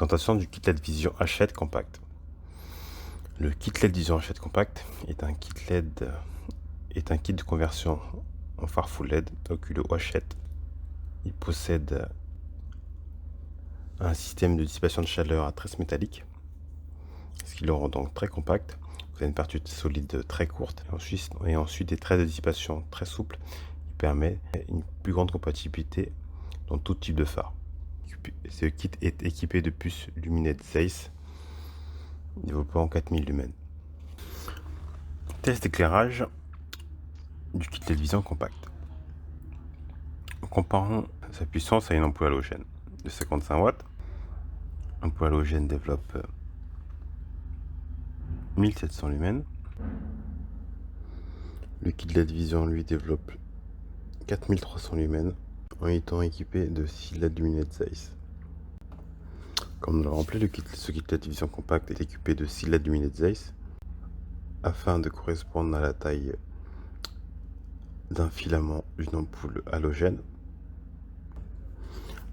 Présentation du kit LED Vision Hachette Compact. Le kit LED Vision Hachette Compact est un kit de conversion en phare full LED Oculo Hachette. Il possède un système de dissipation de chaleur à tresse métallique, ce qui le rend donc très compact. Vous avez une partie solide très courte et ensuite des traits de dissipation très souples qui permet une plus grande compatibilité dans tout type de phare. Ce kit est équipé de puces luminettes Zeiss développant 4000 lumens. Test d'éclairage du kit LED Vision compact. Comparons sa puissance à une ampoule halogène de 55 watts. L'ampoule halogène développe 1700 lumens. Le kit LED Vision lui développe 4300 lumens en étant équipé de 6 LED luminettes Zeiss. Comme nous l'avons rappelé, ce kit LED Vision compact est équipé de 6 LED luminettes Zeiss afin de correspondre à la taille d'un filament d'une ampoule halogène.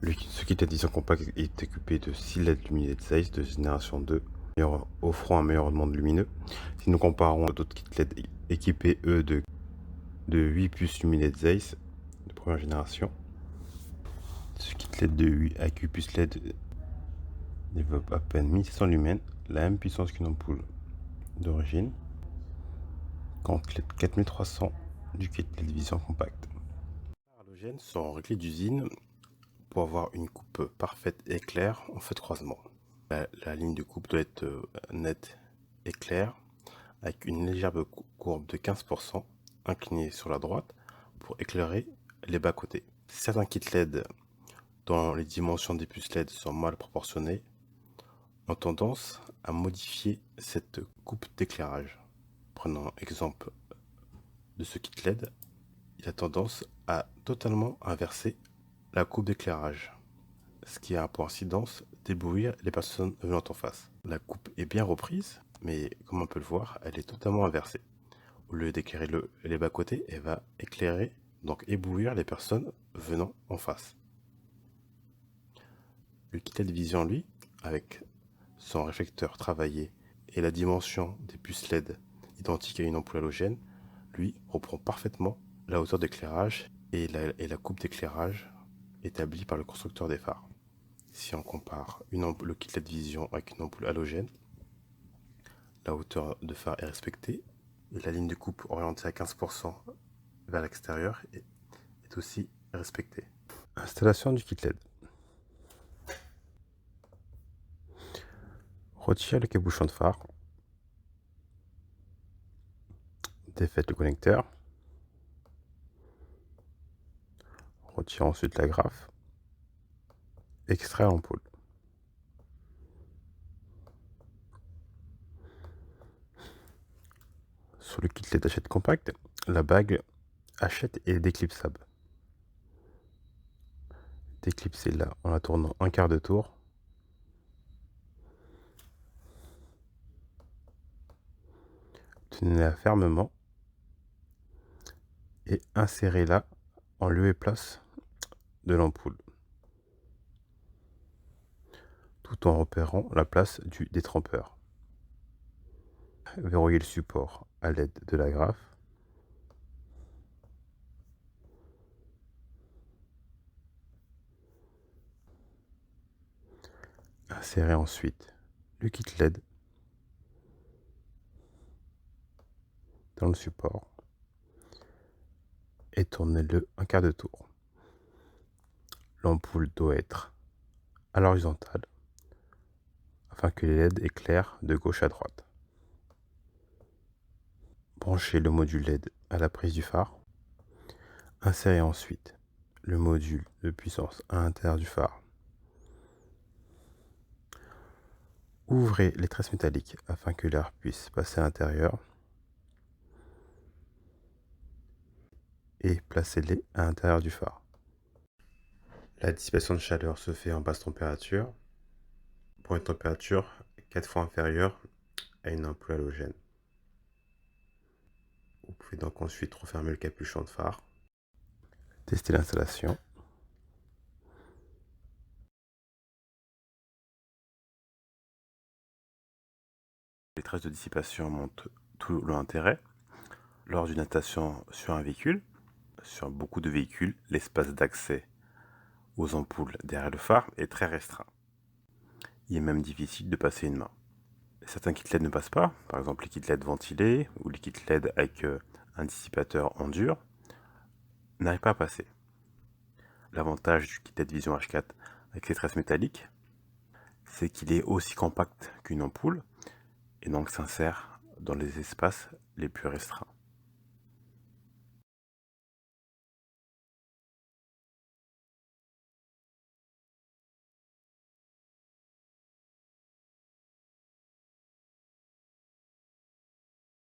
Ce kit LED Vision compact est équipé de 6 LED luminettes Zeiss de génération 2, offrant un meilleur rendement lumineux. Si nous comparons à d'autres kits LED équipés, eux, de 8 puces luminettes Zeiss de première génération, ce kit LED de 8 avec 8 puces LED développe à peine 1700 lumens, la même puissance qu'une ampoule d'origine, contre les 4300 du kit LED Vision compact. Les halogènes sont réglés d'usine pour avoir une coupe parfaite et claire en feu de croisement. La ligne de coupe doit être nette et claire, avec une légère courbe de 15% inclinée sur la droite pour éclairer les bas-côtés. Certains kits LED dont les dimensions des puces LED sont mal proportionnées ont tendance à modifier cette coupe d'éclairage. Prenons exemple de ce kit LED, il a tendance à totalement inverser la coupe d'éclairage, ce qui a pour incidence d'éblouir les personnes venant en face. La coupe est bien reprise, mais comme on peut le voir, elle est totalement inversée. Au lieu d'éclairer les bas-côtés, elle va éclairer, donc éblouir les personnes venant en face. Le kit LED Vision, lui, avec son réflecteur travaillé et la dimension des puces LED identique à une ampoule halogène, lui reprend parfaitement la hauteur d'éclairage et la coupe d'éclairage établie par le constructeur des phares. Si on compare le kit LED Vision avec une ampoule halogène, la hauteur de phare est respectée et la ligne de coupe orientée à 15% vers l'extérieur est aussi respectée. Installation du kit LED. Retire le cabochon de phare. Défaites le connecteur. Retire ensuite la graffe. Extrait l'ampoule. Sur le kit LED Hachette compact, la bague Hachette est déclipsable. Déclipsez-la en la tournant un quart de tour. Tenez-la fermement et insérez-la en lieu et place de l'ampoule, tout en repérant la place du détrempeur. Verrouillez le support à l'aide de la graffe. Insérez ensuite le kit LED dans le support et tournez-le un quart de tour. L'ampoule doit être à l'horizontale afin que les LED éclairent de gauche à droite. Branchez le module LED à la prise du phare. Insérez ensuite le module de puissance à l'intérieur du phare. Ouvrez les tresses métalliques afin que l'air puisse passer à l'intérieur et placez-les à l'intérieur du phare. La dissipation de chaleur se fait en basse température pour une température 4 fois inférieure à une ampoule halogène. Vous pouvez donc ensuite refermer le capuchon de phare, tester l'installation. Les traces de dissipation montrent tout l'intérêt. Lors d'une natation sur un véhicule, sur beaucoup de véhicules, l'espace d'accès aux ampoules derrière le phare est très restreint. Il est même difficile de passer une main. Certains kits LED ne passent pas, par exemple les kits LED ventilés ou les kits LED avec un dissipateur en dur, n'arrivent pas à passer. L'avantage du kit LED Vision H4 avec ses tresses métalliques, c'est qu'il est aussi compact qu'une ampoule et donc s'insère dans les espaces les plus restreints.